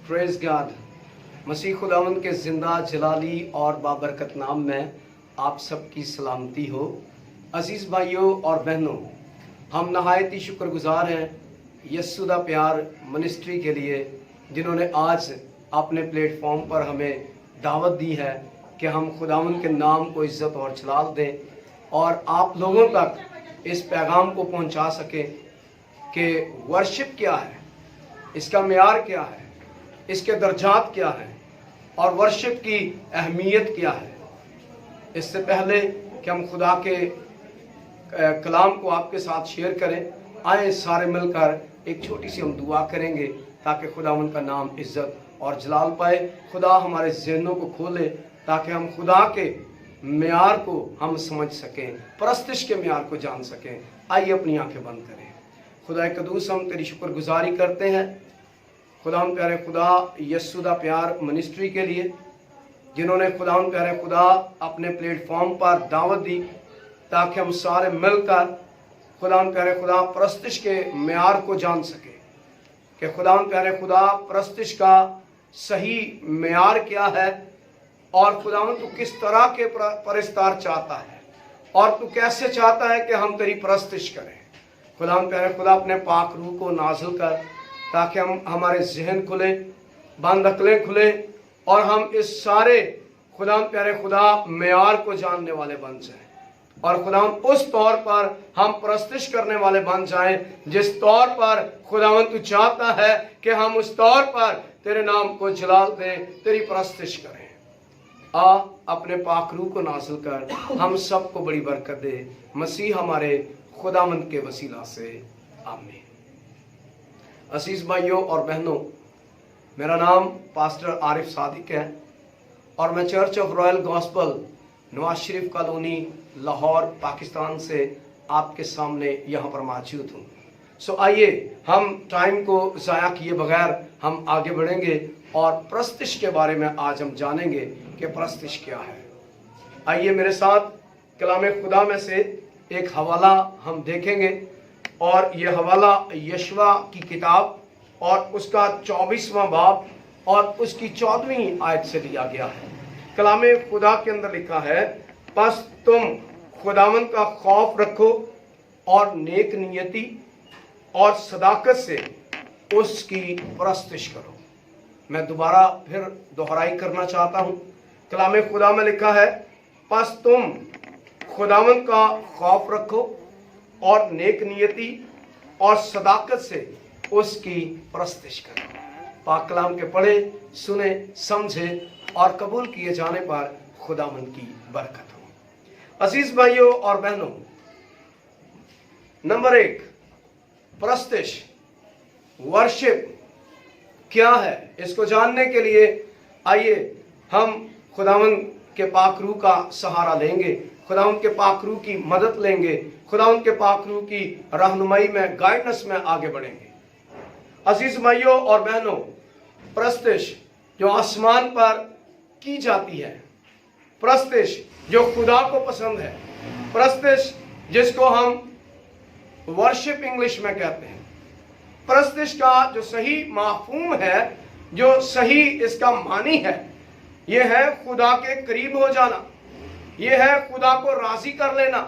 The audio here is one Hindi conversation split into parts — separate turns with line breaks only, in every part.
Praise God. मसीह खुदावंद के ज़िंदा जलाली और बाबरकत नाम में आप सबकी सलामती हो। अजीज़ भाइयों और बहनों, हम नहायत ही शुक्रगुजार हैं यस्सु दा प्यार मिनिस्ट्री के लिए, जिन्होंने आज अपने प्लेटफॉर्म पर हमें दावत दी है कि हम खुदावंद के नाम को इज़्ज़त और जलाल दें और आप लोगों तक इस पैगाम को पहुंचा सकें कि वर्शिप क्या है, इसका मेयार क्या है, इसके दर्जात क्या हैं और वर्शिप की अहमियत क्या है। इससे पहले कि हम खुदा के कलाम को आपके साथ शेयर करें, आए सारे मिलकर एक छोटी सी हम दुआ करेंगे ताकि खुदा उनका नाम इज़्ज़त और जलाल पाए। खुदा हमारे ज़हनों को खोले ताकि हम खुदा के मेयार को हम समझ सकें, परस्तिश के मेयार को जान सकें। आइए अपनी आंखें बंद करें। खुदा कदूस, हम तेरी शुक्रगुजारी करते हैं खुदा प्यारे खुदा यस्सु दा प्यार मिनिस्ट्री के लिए, जिन्होंने खुदा प्यारे खुदा अपने प्लेटफॉर्म पर दावत दी ताकि हम सारे मिलकर खुदा प्यारे खुदा परस्तिश के मेयार को जान सके कि खुदा प्यारे खुदा परस्तिश का सही मेयार क्या है और खुदा तू किस तरह के परिस्तार चाहता है और तू कैसे चाहता है कि हम तेरी परस्तिश करें। खुदा प्यारे खुदा अपने पाक रूह को नाजिल कर ताकि हम हमारे जहन खुले, बंद अकलें खुले और हम इस सारे खुदा प्यारे खुदा मेयार को जानने वाले बन जाएं और खुदा उस तौर पर हम परस्तिश करने वाले बन जाएं जिस तौर पर खुदावन तू चाहता है कि हम उस तौर पर तेरे नाम को जलाल दें, तेरी परस्तिश करें। आ अपने पाक रूह को नाजिल कर हम सबको बड़ी बरकत दे, मसीह हमारे खुदावंद के वसीला से, आमीन। असीस भाइयों और बहनों, मेरा नाम पास्टर आरिफ सादिक है और मैं church of royal gospel Nawaz Sharif colony Lahore Pakistan से आपके सामने यहाँ पर मौजूद हूँ। सो आइए हम टाइम को ज़ाया किए बगैर हम आगे बढ़ेंगे और परस्तिश के बारे में आज हम जानेंगे कि परस्तिश क्या है। आइए मेरे साथ कलाम खुदा में से एक हवाला हम देखेंगे और यह हवाला यशवा की किताब और उसका 24वां बाब और उसकी 14वीं आयत से लिया गया है। कलाम खुदा के अंदर लिखा है, बस तुम खुदावंद का खौफ रखो और नेक नियति और सदाकत से उसकी परस्तिश करो। मैं दोबारा फिर दोहराई करना चाहता हूँ। कलाम खुदा में लिखा है, बस तुम खुदावंद का खौफ रखो और नेक नियति और सदाकत से उसकी परस्तिश करो। पाक कलाम के पढ़े, सुने, समझे और कबूल किए जाने पर खुदावंद की बरकत हो। अजीज भाइयों और बहनों, नंबर 1, परस्तिश, वर्शिप क्या है, इसको जानने के लिए आइए हम खुदावंद के पाक रूह का सहारा लेंगे, खुदावंद के पाक रूह की मदद लेंगे, खुदावंद के पाक रूह की रहनुमाई में, गाइडेंस में आगे बढ़ेंगे। अजीज भाइयों और बहनों, परस्तिश जो आसमान पर की जाती है, परस्तिश जो खुदा को पसंद है, परस्तिश जिसको हम वर्शिप इंग्लिश में कहते हैं, परस्तिश का जो सही माफूम है, जो सही इसका मानी है, यह है खुदा के करीब हो जाना, यह है खुदा को राजी कर लेना,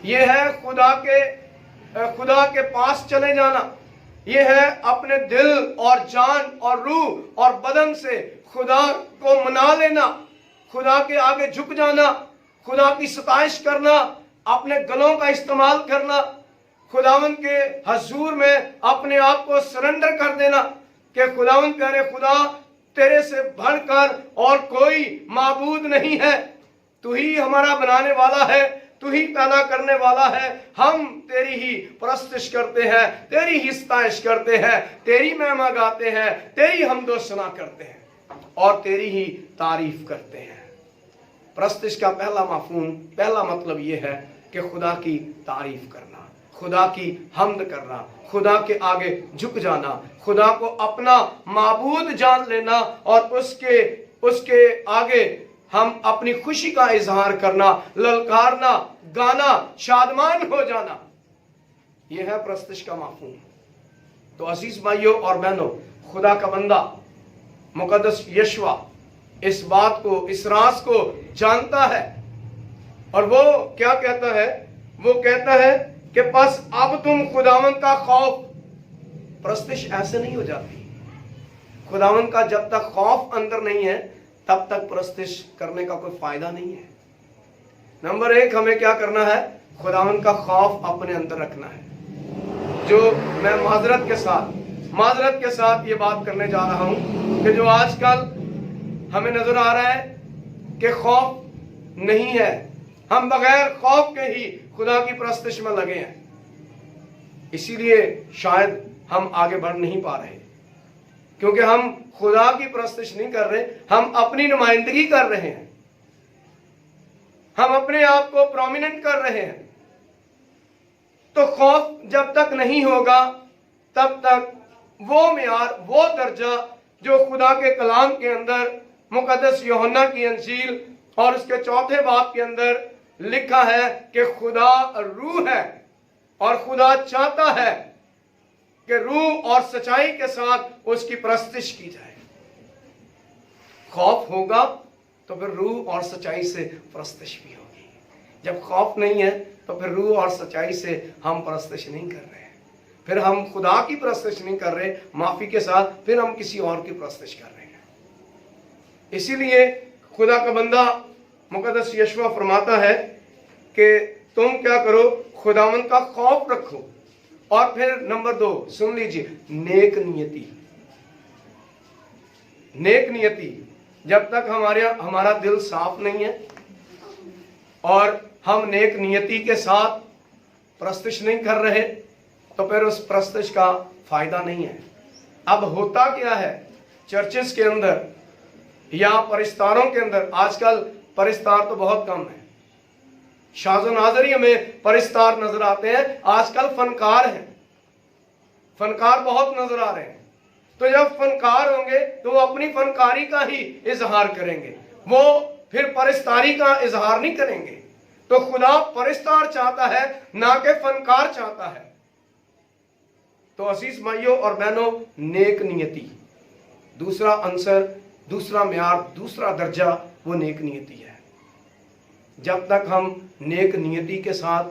यह है खुदा के पास चले जाना, यह है अपने दिल और जान और रूह और बदन से खुदा को मना लेना, खुदा के आगे झुक जाना, खुदा की सताइश करना, अपने गलों का इस्तेमाल करना, खुदावंद के हजूर में अपने आप को सरेंडर कर देना कि खुदावंद प्यारे खुदा, तेरे से बढ़कर और कोई माबूद नहीं है, तू ही हमारा बनाने वाला है, तू ही पैदा करने वाला है, हम तेरी ही परस्तिश करते हैं, तेरी ही सताइश करते हैं, तेरी महिमा गाते हैं, तेरी हमदो सना करते हैं और तेरी ही तारीफ करते हैं। परस्तिश का पहला माफूम, पहला मतलब यह है कि खुदा की तारीफ करना, खुदा की हमद करना, खुदा के आगे झुक जाना, खुदा को अपना माबूद जान लेना और उसके आगे हम अपनी खुशी का इजहार करना, ललकारना, गाना, शादमान हो जाना, यह है परस्तिश का माफूम। तो अजीज भाइयों और बहनों, खुदा का बंदा मुकद्दस यशवा इस बात को, इस राज को जानता है। और वो क्या कहता है? वो कहता है कि बस अब तुम खुदावंद का खौफ, प्रस्तिश ऐसे नहीं हो जाती। खुदावंद का जब तक खौफ अंदर नहीं है तब तक प्रस्तिश करने का कोई फायदा नहीं है। नंबर 1 हमें क्या करना है? खुदावंद का खौफ अपने अंदर रखना है। जो मैं माजरत के साथ ये बात करने जा रहा हूं कि जो आजकल हमें नजर आ रहा है कि खौफ नहीं है, हम बगैर खौफ के ही खुदा की प्रस्तिश में लगे हैं, इसीलिए शायद हम आगे बढ़ नहीं पा रहे, क्योंकि हम खुदा की प्रस्तिश नहीं कर रहे, हम अपनी नुमाइंदगी कर रहे हैं, हम अपने आप को प्रोमिनेंट कर रहे हैं। तो खौफ जब तक नहीं होगा तब तक वो मियार, वो दर्जा जो खुदा के कलाम के अंदर मुकद्दस यूहन्ना की अंजील और उसके 4 बाब के अंदर लिखा है कि खुदा रूह है और खुदा चाहता है कि रूह और सच्चाई के साथ उसकी प्रस्तिश की जाए। खौफ होगा तो फिर रूह और सच्चाई से प्रस्तिश भी होगी। जब खौफ नहीं है तो फिर रूह और सच्चाई से हम प्रस्तिश नहीं कर रहे हैं, फिर हम खुदा की प्रस्तिश नहीं कर रहे, माफी के साथ फिर हम किसी और की प्रस्तिश कर रहे हैं। इसीलिए खुदा का बंदा मुकद्दस यशवा फरमाता है कि तुम क्या करो? खुदावंद का खौफ रखो। और फिर नंबर 2 सुन लीजिए, नेक नियति। नेक नियति, जब तक हमारा दिल साफ नहीं है और हम नेक नियति के साथ प्रस्तिश नहीं कर रहे तो फिर उस प्रस्तिश का फायदा नहीं है। अब होता क्या है चर्चेस के अंदर या परिस्तारों के अंदर? आजकल परिस्तार तो बहुत कम है, शाज़ो नाज़री में परिस्तार नजर आते हैं, आजकल फनकार हैं, फनकार बहुत नजर आ रहे हैं। तो जब फनकार होंगे तो वो अपनी फनकारी का ही इजहार करेंगे, वो फिर परिस्तारी का इजहार नहीं करेंगे। तो खुदा परिस्तार चाहता है, ना कि फनकार चाहता है। तो अजीज भाइयों और बहनों, नेक नियति दूसरा अंसर, दूसरा म्यार, दूसरा दर्जा वो नेक नियति है। जब तक हम नेक नियति के साथ,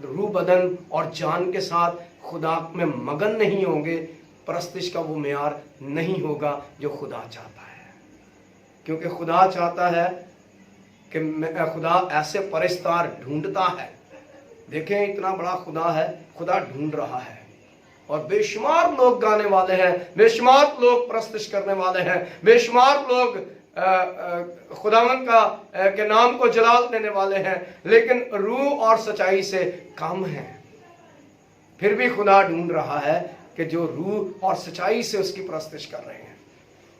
रूह बदन और जान के साथ खुदा में मगन नहीं होंगे, प्रस्तिश का वो म्यार नहीं होगा जो खुदा चाहता है। क्योंकि खुदा चाहता है कि खुदा ऐसे परिस्तार ढूंढता है। देखें, इतना बड़ा खुदा है, खुदा ढूंढ रहा है और बेशुमार लोग गाने वाले हैं, बेशुमार लोग प्रस्तिश करने वाले हैं, बेशुमार लोग खुदावंद के नाम को जलाल देने वाले हैं, लेकिन रूह और सच्चाई से कम है। फिर भी खुदा ढूंढ रहा है कि जो रूह और सच्चाई से उसकी प्रस्तिश कर रहे हैं,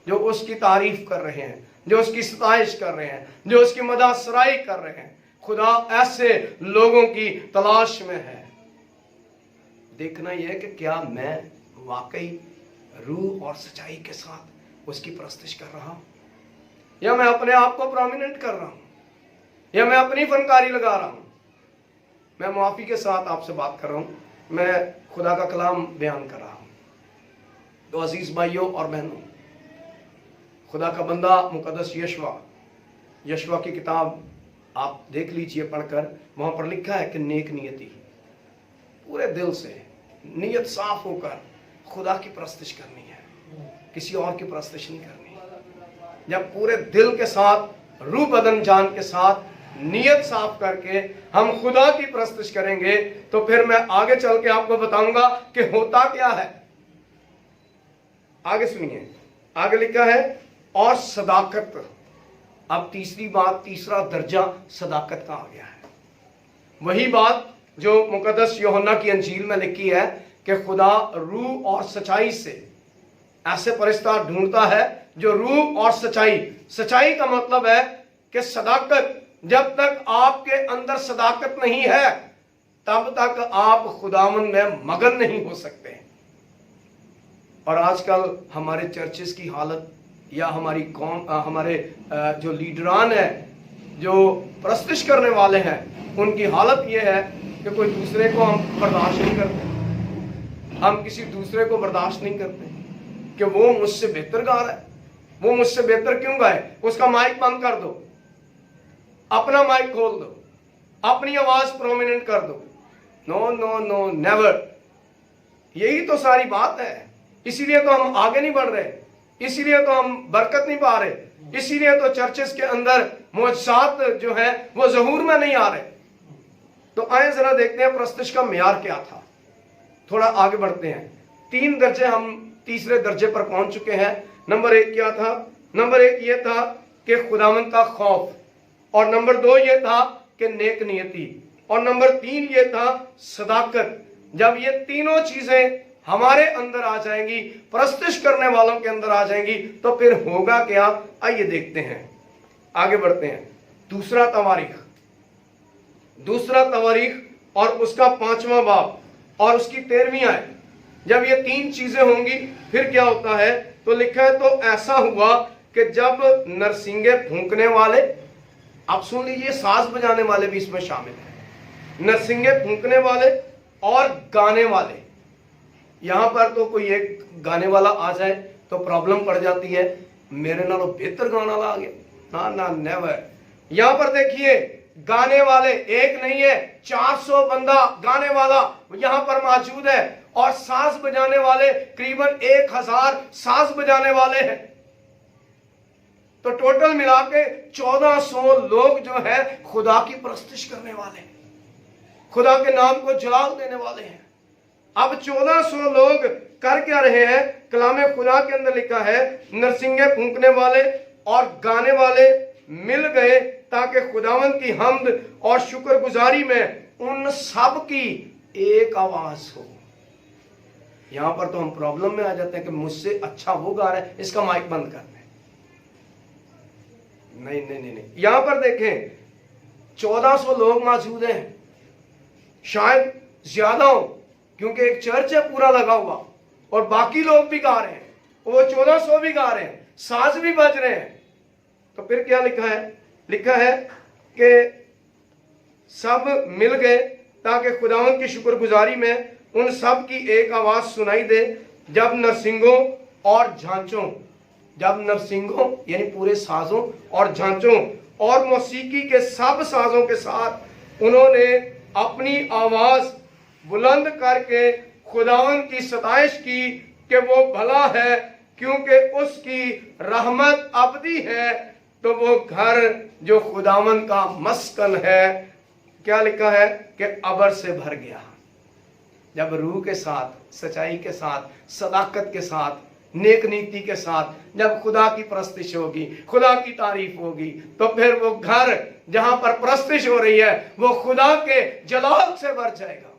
जो उसकी तारीफ कर रहे हैं, जो उसकी सताइश कर रहे हैं, जो उसकी मदासराई कर रहे हैं। खुदा ऐसे लोगों की तलाश में है। देखना यह है कि क्या मैं वाकई रूह और सच्चाई के साथ उसकी प्रस्तिश कर रहा हूं, या मैं अपने आप को प्रोमिनेंट कर रहा हूं, या मैं अपनी फनकारी लगा रहा हूं। मैं मुआफी के साथ आपसे बात कर रहा हूं, मैं खुदा का कलाम बयान कर रहा हूं। तो अजीज भाइयों और बहनों, खुदा का बंदा मुकद्दस यशवा की किताब आप देख लीजिए पढ़कर, वहां पर लिखा है कि नेक नियति, पूरे दिल से नियत साफ होकर खुदा की प्रस्तिश करनी है, किसी और की प्रस्तिश नहीं करनी। जब पूरे दिल के साथ, रूह बदन जान के साथ, नियत साफ करके हम खुदा की प्रस्तिश करेंगे, तो फिर मैं आगे चल के आपको बताऊंगा कि होता क्या है। आगे सुनिए, आगे लिखा है और सदाकत। अब तीसरी बात, तीसरा दर्जा सदाकत का आ गया है। वही बात जो मुकद्दस यूहन्ना की अंजील में लिखी है कि खुदा रूह और सच्चाई से ऐसे परिस्तार ढूंढता है जो रूह और सच्चाई का मतलब है कि सदाकत। जब तक आपके अंदर सदाकत नहीं है तब तक आप खुदावंद में मगन नहीं हो सकते। और आजकल हमारे चर्चेस की हालत, या हमारी कौम, हमारे जो लीडरान है, जो प्रस्तिश करने वाले हैं, उनकी हालत यह है कि कोई दूसरे को हम बर्दाश्त नहीं करते। हम किसी दूसरे को बर्दाश्त नहीं करते कि वो मुझसे बेहतर गा रहा है, वो मुझसे बेहतर क्यों गाए? उसका माइक बंद कर दो, अपना माइक खोल दो, अपनी आवाज प्रोमिनेंट कर दो। No no no, never. यही तो सारी बात है। इसीलिए तो हम आगे नहीं बढ़ रहे, इसीलिए तो हम बरकत नहीं पा रहे, इसीलिए तो चर्चेस के अंदर मुअज्जज़ात जो है वो ज़हूर में नहीं आ रहे। तो आए जरा देखते हैं प्रस्तुश का मेयार क्या था। थोड़ा आगे बढ़ते हैं। 3 दर्जे, हम तीसरे दर्जे पर पहुंच चुके हैं। नंबर 1 क्या था? नंबर 1 ये था कि खुदावंद का खौफ, और नंबर 2 ये था कि नेक नियति, और नंबर 3 ये था सदाकत। जब ये तीनों चीजें हमारे अंदर आ जाएंगी, प्रस्तुश करने वालों के अंदर आ जाएंगी, तो फिर होगा क्या? आइए देखते हैं, आगे बढ़ते हैं। दूसरा तवारीख और उसका 5वां बाब और उसकी 13वीं आयत। जब ये 3 चीजें होंगी फिर क्या होता है? तो लिखा है, तो ऐसा हुआ कि जब नरसिंगे फूंकने वाले, आप सुन लीजिए, साज बजाने वाले भी इसमें शामिल है, नरसिंगे फूंकने वाले और गाने वाले। यहां पर तो कोई एक गाने वाला आ जाए तो प्रॉब्लम पड़ जाती है, मेरे नालों बेहतर गाना ला गया, ना ना, नेवर। यहां पर देखिए, गाने वाले एक नहीं है, 400 बंदा गाने वाला यहां पर मौजूद है, और साज बजाने वाले करीबन 1000 साज बजाने वाले हैं। तो टोटल मिला के 1400 लोग जो है खुदा की प्रस्तुश करने वाले, खुदा के नाम को जलाल देने वाले हैं। अब 1400 लोग कर क्या रहे हैं? कलामे खुदा के अंदर लिखा है, नरसिंगे फूंकने वाले और गाने वाले मिल गए ताकि खुदावंद की हम्द और शुक्रगुजारी में उन सब की एक आवाज हो। यहां पर तो हम प्रॉब्लम में आ जाते हैं कि मुझसे अच्छा वो गा रहा है, इसका माइक बंद करना है। नहीं नहीं नहीं नहीं, यहां पर देखें 1400 लोग मौजूद हैं, शायद ज्यादा हो, क्योंकि एक चर्च है पूरा लगा हुआ और बाकी लोग भी गा रहे हैं, वो 1400 भी गा रहे हैं, साज भी बज रहे हैं। तो फिर क्या लिखा है? लिखा है कि सब मिल गए ताकि खुदावंद की शुक्रगुजारी में उन सब की एक आवाज सुनाई दे। जब नरसिंगों और झांचों, जब नरसिंगों यानी पूरे साजों और झांचों और मौसीकी के सब साजों के साथ उन्होंने अपनी आवाज बुलंद करके खुदावंद की सताइश की कि वो भला है, क्योंकि उसकी रहमत अबदी है। तो वो घर जो खुदावंद का मस्कन है, क्या लिखा है कि अबर से भर गया। जब रूह के साथ, सच्चाई के साथ, सदाकत के साथ, नेक नीति के साथ जब खुदा की प्रस्तुश होगी, खुदा की तारीफ होगी, तो फिर वो घर जहां पर प्रस्तुश हो रही है वो खुदा के जलाल से भर जाएगा।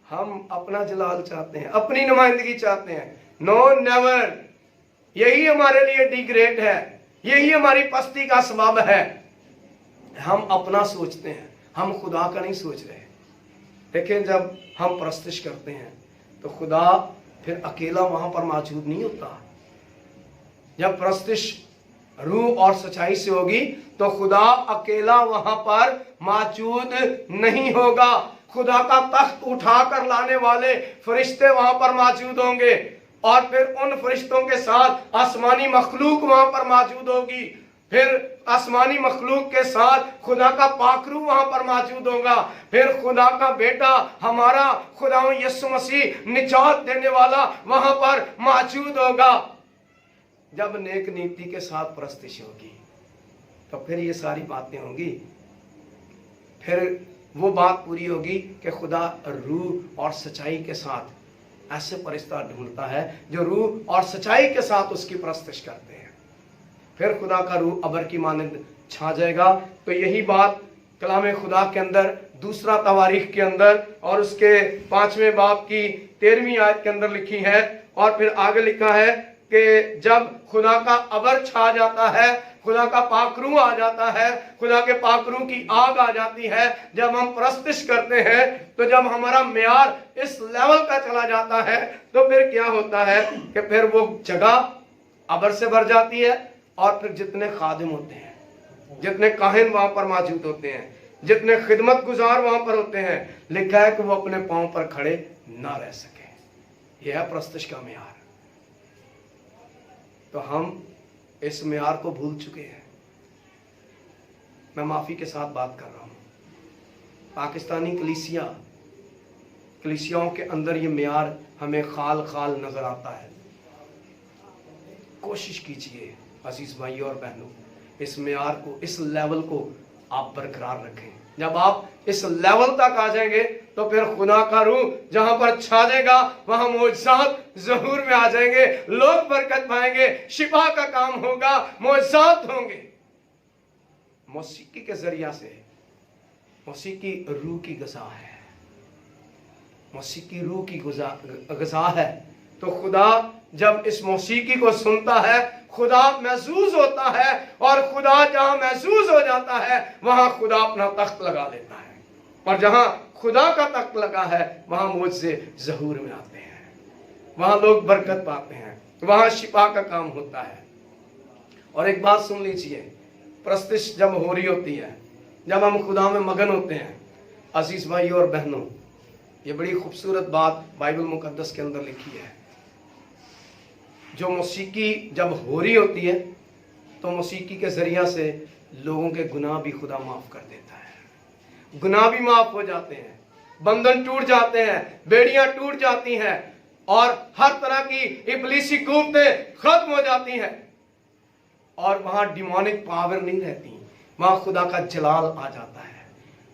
हम अपना जलाल चाहते हैं, अपनी नुमाइंदगी चाहते हैं, नो नेवर। यही हमारे लिए डिग्रेड है, यही हमारी पस्ती का सबब है। हम अपना सोचते हैं, हम खुदा का नहीं सोच रहे। लेकिन जब हम प्रस्तुश करते हैं तो खुदा फिर अकेला वहां पर मौजूद नहीं होता। जब प्रस्तुश रूह और सच्चाई से होगी तो खुदा अकेला वहां पर मौजूद नहीं होगा। खुदा का तख्त उठा कर लाने वाले फरिश्ते वहां पर मौजूद होंगे, और फिर उन फरिश्तों के साथ आसमानी मखलूक वहां पर मौजूद होगी। फिर आसमानी मखलूक के साथ खुदा का पाखरू वहां पर मौजूद होगा। फिर खुदा का बेटा, हमारा खुदा यीशु मसीह निजात देने वाला वहां पर मौजूद होगा। जब नेक नीति के साथ प्रस्तुश होगी तो फिर ये सारी बातें होंगी। फिर वो बात पूरी होगी कि खुदा रूह और सच्चाई के साथ ऐसे फरिश्ता ढूंढता है जो रूह और सच्चाई के साथ उसकी प्रस्तुश करते हैं। फिर खुदा का रूह अबर की मानंद छा जाएगा। तो यही बात कलाम खुदा के अंदर दूसरा तवारीख के अंदर और उसके 5वें बाब की 13वीं आयत के अंदर लिखी है। और फिर आगे लिखा है कि जब खुदा का अबर छा जाता है, खुदा का पाखरू आ जाता है, खुदा के पाखरू की आग आ जाती है, जब हम प्रस्तुश करते हैं, तो जब हमारा म्यार इस लेवल का चला जाता है, तो फिर क्या होता है कि फिर वो जगह अबर से भर जाती है। और फिर जितने खादिम होते हैं, जितने काहिन वहां पर मौजूद होते हैं, जितने खिदमत गुजार वहां पर होते हैं, लिखा है कि वो अपने पांव पर खड़े ना रह सके। यह है प्रस्तुश का म्यार। तो हम इस मेयार को भूल चुके हैं। मैं माफ़ी के साथ बात कर रहा हूँ। पाकिस्तानी कलीसियाओं के अंदर ये मेयार हमें खाल खाल नज़र आता है। कोशिश कीजिए अजीज़ भाइयों और बहनों, इस मेयार को, इस लेवल को आप बरकरार रखें। जब आप इस लेवल तक आ जाएंगे तो फिर खुदा का रूह जहां पर छा जाएगा वहां मौजज़ात ज़हूर में आ जाएंगे, लोग बरकत पाएंगे, शिफा का काम होगा, मौजज़ात होंगे। मौसीकी के जरिया से मौसीकी रूह की ग़िज़ा है, मौसीकी रूह की ग़िज़ा है। तो खुदा जब इस मौसीकी को सुनता है, खुदा महसूस होता है, और खुदा जहां महसूस हो जाता है वहां खुदा अपना तख्त लगा लेता है, और जहां खुदा का तख्त लगा है वहां मुझसे ज़हूर में आते हैं, वहां लोग बरकत पाते हैं, वहां शिफा का काम होता है। और एक बात सुन लीजिए, परस्तिश जब हो रही होती है, जब हम खुदा में मगन होते हैं, अजीज भाइयों और बहनों, ये बड़ी खूबसूरत बात बाइबल मुकद्दस के अंदर लिखी है। जो मौसीकी जब हो रही होती है तो मौसीकी के जरिया से लोगों के गुनाह भी खुदा माफ कर देता है, गुनाह भी माफ हो जाते हैं, बंधन टूट जाते हैं, बेड़ियां टूट जाती हैं, और हर तरह की इब्लीसी कुव्वतें खत्म हो जाती हैं, और वहां डिमोनिक पावर नहीं रहती, वहां खुदा का जलाल आ जाता है,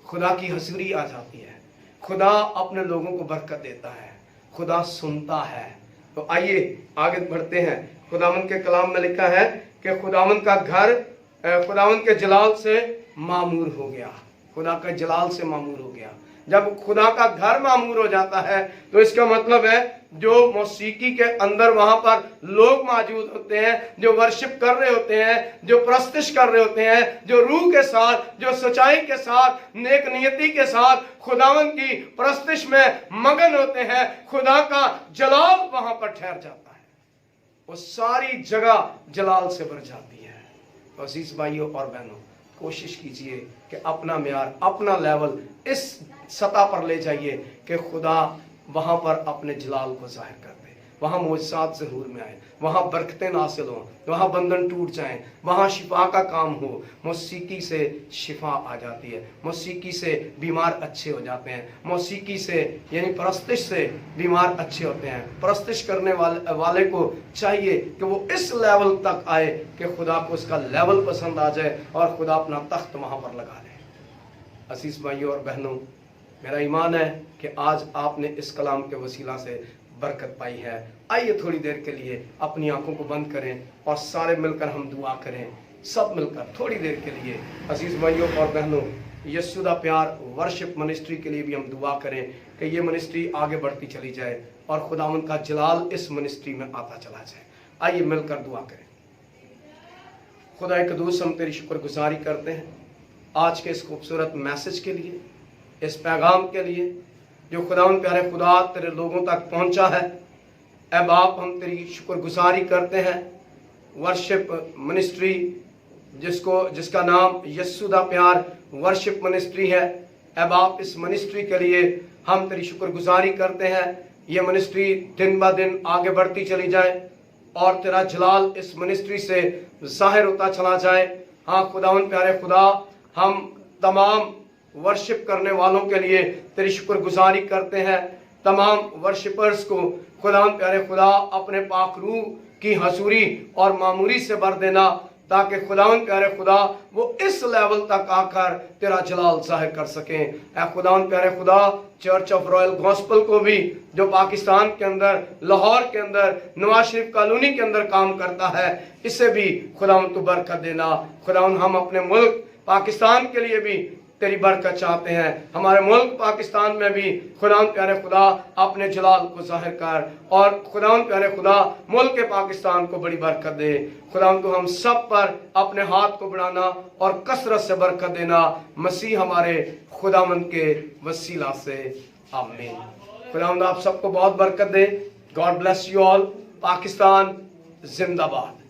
खुदा की हजूरी आ जाती है, खुदा अपने लोगों को बरकत देता है, खुदा सुनता है। तो आइए आगे बढ़ते हैं। खुदावंद के कलाम में लिखा है कि खुदावंद का घर खुदावंद के जलाल से मामूर हो गया, खुदा का जलाल से मामूर हो गया। जब खुदा का घर मामूर हो जाता है तो इसका मतलब है जो मौसीकी के अंदर वहां पर लोग मौजूद होते हैं, जो वर्शिप कर रहे होते हैं, जो प्रस्तिश कर रहे होते हैं, जो रूह के साथ, जो सच्चाई के साथ, नेक नियति के साथ खुदावंद की प्रस्तिश में मगन होते हैं, खुदा का जलाल वहां पर ठहर जाता है, वो सारी जगह जलाल से भर जाती है। तो अजीज भाइयों और बहनों, कोशिश कीजिए कि अपना मेयार, अपना लेवल इस सतह पर ले जाइए कि खुदा वहां पर अपने जलाल को जाहिर कर दे, वहां मौजज़ात ज़हूर में आए, वहां बरकतें नासिल हों, वहां बंधन टूट जाएं, वहां शिफा का काम हो। मौसीकी से शिफा आ जाती है, मौसीकी से बीमार अच्छे हो जाते हैं, मौसीकी से यानी परस्तिश से बीमार अच्छे होते हैं। परस्तिश करने वाले को चाहिए कि वो इस लेवल तक आए कि खुदा को उसका लेवल पसंद आ जाए और खुदा अपना तख्त वहां पर लगा ले। अजीज भाइयों और बहनों, मेरा ईमान है कि आज आपने इस कलाम के वसीला से बरकत पाई है। आइए थोड़ी देर के लिए अपनी आंखों को बंद करें और सारे मिलकर हम दुआ करें, सब मिलकर थोड़ी देर के लिए। अजीज भाइयों और बहनों, यीशु दा प्यार वर्शिप मिनिस्ट्री के लिए भी हम दुआ करें कि ये मिनिस्ट्री आगे बढ़ती चली जाए और खुदावंद का जलाल इस मिनिस्ट्री में आता चला जाए। आइए मिलकर दुआ करें। खुदा कदूस, हम तेरी शुक्रगुजारी करते हैं आज के इस खूबसूरत मैसेज के लिए, इस पैगाम के लिए जो खुदावंद प्यारे खुदा तेरे लोगों तक पहुंचा है। ऐ बाप, हम तेरी शुक्रगुजारी करते हैं वर्शिप मिनिस्ट्री जिसका नाम यीशु दा प्यार वर्शिप मिनिस्ट्री है। ऐ बाप, इस मिनिस्ट्री के लिए हम तेरी शुक्रगुजारी करते हैं। ये मिनिस्ट्री दिन ब दिन आगे बढ़ती चली जाए और तेरा जलाल इस मिनिस्ट्री से जाहिर होता चला जाए। हाँ खुदावंद प्यारे खुदा, हम तमाम वर्शिप करने वालों के लिए तेरी शुक्रगुजारी करते हैं। तमाम वर्शिपर्स को खुदावंद प्यारे खुदा अपने पाक रूह की हजूरी और मामूरी से भर देना, ताकि खुदावंद प्यारे खुदा वो इस लेवल तक आकर तेरा जलाल जाहिर कर सकें। ऐ खुदावंद प्यारे खुदा, चर्च ऑफ रॉयल गॉस्पल को भी, जो पाकिस्तान के अंदर, लाहौर के अंदर, नवाज शरीफ कॉलोनी के अंदर काम करता है, इसे भी खुदावंद तू बरकत देना। खुदावंद, हम अपने मुल्क पाकिस्तान के लिए भी तेरी बरकत चाहते हैं। हमारे मुल्क पाकिस्तान में भी खुदावंद प्यारे खुदा अपने जलाल को जाहिर कर, और खुदावंद प्यारे खुदा मुल्क के पाकिस्तान को बड़ी बरकत दे। खुदावंद, तो हम सब पर अपने हाथ को बढ़ाना और कसरत से बरकत देना, मसीह हमारे खुदावंद के वसीला से, आमीन। खुदावंद आप सबको बहुत बरकत दे। God bless you all. Pakistan जिंदाबाद।